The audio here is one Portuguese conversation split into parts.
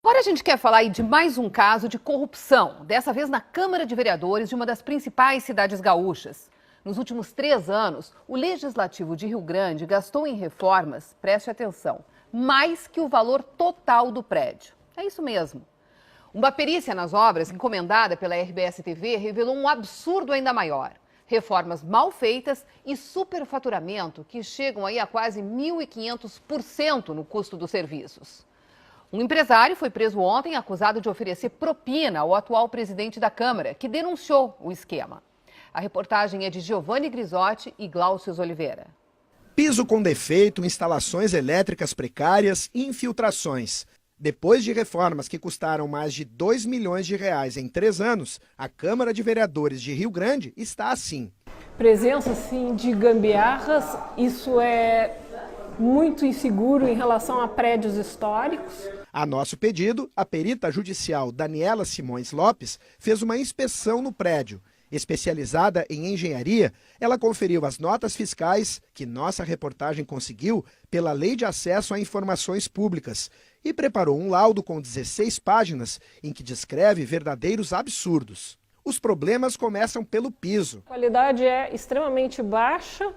Agora a gente quer falar aí de mais um caso de corrupção, dessa vez na Câmara de Vereadores de uma das principais cidades gaúchas. Nos últimos 3 anos, o Legislativo de Rio Grande gastou em reformas, preste atenção, mais que o valor total do prédio. É isso mesmo. Uma perícia nas obras, encomendada pela RBS-TV, revelou um absurdo ainda maior. Reformas mal feitas e superfaturamento que chegam aí a quase 1.500% no custo dos serviços. Um empresário foi preso ontem acusado de oferecer propina ao atual presidente da Câmara, que denunciou o esquema. A reportagem é de Giovanni Grisotti e Glaucius Oliveira. Piso com defeito, instalações elétricas precárias e infiltrações. Depois de reformas que custaram mais de 2 milhões de reais em 3 anos, a Câmara de Vereadores de Rio Grande está assim. Presença assim, de gambiarras, isso é muito inseguro em relação a prédios históricos. A nosso pedido, a perita judicial Daniela Simões Lopes fez uma inspeção no prédio. Especializada em engenharia, ela conferiu as notas fiscais que nossa reportagem conseguiu pela Lei de Acesso a Informações Públicas e preparou um laudo com 16 páginas em que descreve verdadeiros absurdos. Os problemas começam pelo piso. A qualidade é extremamente baixa,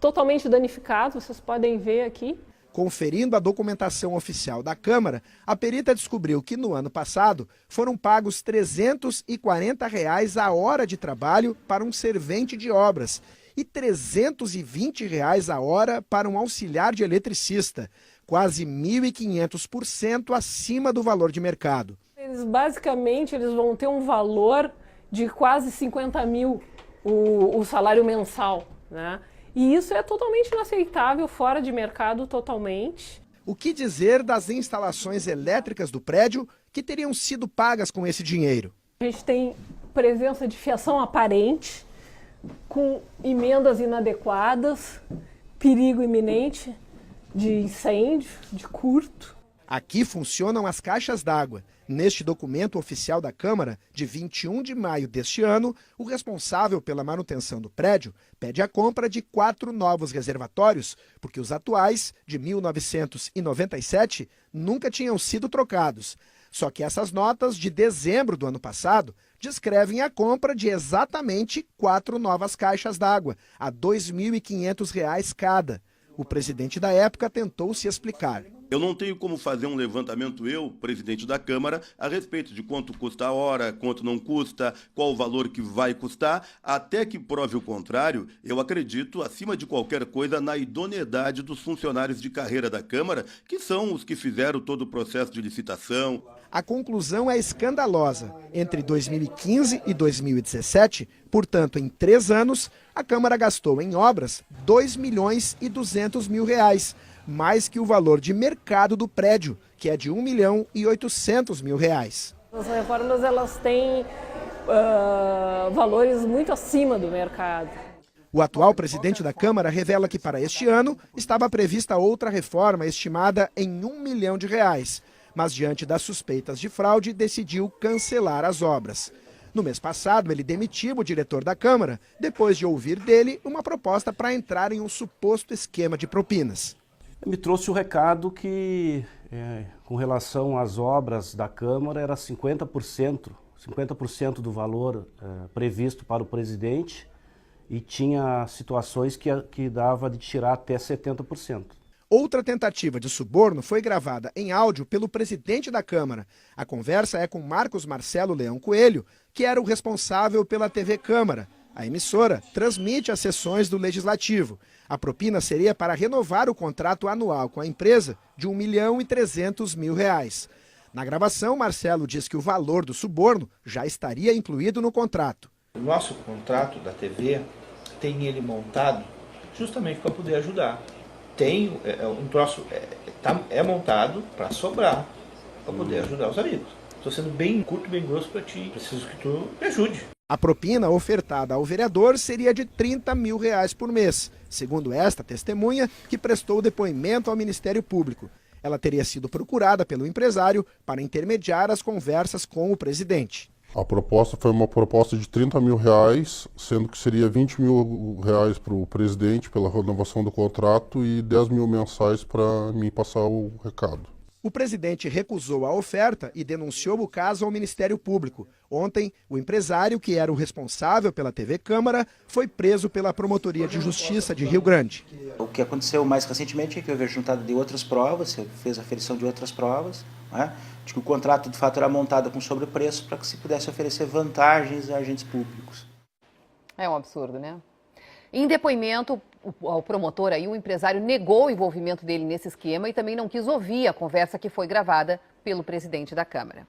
totalmente danificado, vocês podem ver aqui. Conferindo a documentação oficial da Câmara, a perita descobriu que no ano passado foram pagos R$ 340 a hora de trabalho para um servente de obras e R$ 320 a hora para um auxiliar de eletricista, quase 1.500% acima do valor de mercado. Basicamente, eles vão ter um valor de quase 50 mil o salário mensal, né? E isso é totalmente inaceitável, fora de mercado totalmente. O que dizer das instalações elétricas do prédio que teriam sido pagas com esse dinheiro? A gente tem presença de fiação aparente, com emendas inadequadas, perigo iminente de incêndio, de curto. Aqui funcionam as caixas d'água. Neste documento oficial da Câmara, de 21 de maio deste ano, o responsável pela manutenção do prédio pede a compra de 4 novos reservatórios, porque os atuais, de 1997, nunca tinham sido trocados. Só que essas notas, de dezembro do ano passado, descrevem a compra de exatamente 4 novas caixas d'água, a R$ 2.500 cada. O presidente da época tentou se explicar. Eu não tenho como fazer um levantamento, eu, presidente da Câmara, a respeito de quanto custa a hora, quanto não custa, qual o valor que vai custar. Até que prove o contrário, eu acredito, acima de qualquer coisa, na idoneidade dos funcionários de carreira da Câmara, que são os que fizeram todo o processo de licitação. A conclusão é escandalosa. Entre 2015 e 2017, portanto, em 3 anos, a Câmara gastou em obras R$ 2.200.000, mais que o valor de mercado do prédio, que é de R$ 1.800.000. As reformas elas têm valores muito acima do mercado. O atual presidente da Câmara revela que para este ano estava prevista outra reforma estimada em R$ 1 milhão, mas diante das suspeitas de fraude decidiu cancelar as obras. No mês passado, ele demitiu o diretor da Câmara, depois de ouvir dele uma proposta para entrar em um suposto esquema de propinas. Me trouxe o recado que, com relação às obras da Câmara, era 50% do valor previsto para o presidente e tinha situações que dava de tirar até 70%. Outra tentativa de suborno foi gravada em áudio pelo presidente da Câmara. A conversa é com Marcos Marcelo Leão Coelho, que era o responsável pela TV Câmara. A emissora transmite as sessões do Legislativo. A propina seria para renovar o contrato anual com a empresa de R$ 1.300.000. Na gravação, Marcelo diz que o valor do suborno já estaria incluído no contrato. O nosso contrato da TV tem ele montado justamente para poder ajudar. Tem um troço, é montado para sobrar, para poder ajudar os amigos. Estou sendo bem curto, bem grosso para ti, preciso que tu me ajude. A propina ofertada ao vereador seria de R$ 30 mil por mês, segundo esta testemunha, que prestou depoimento ao Ministério Público. Ela teria sido procurada pelo empresário para intermediar as conversas com o presidente. A proposta foi uma proposta de R$ 30 mil, sendo que seria R$ 20 mil para o presidente pela renovação do contrato e 10 mil mensais para mim passar o recado. O presidente recusou a oferta e denunciou o caso ao Ministério Público. Ontem, o empresário, que era o responsável pela TV Câmara, foi preso pela Promotoria de Justiça de Rio Grande. O que aconteceu mais recentemente é que houve a juntada de outras provas, fez a aferição de outras provas, né, de que o contrato de fato era montado com sobrepreço para que se pudesse oferecer vantagens a agentes públicos. É um absurdo, né? Em depoimento, o promotor aí, o empresário, negou o envolvimento dele nesse esquema e também não quis ouvir a conversa que foi gravada pelo presidente da Câmara.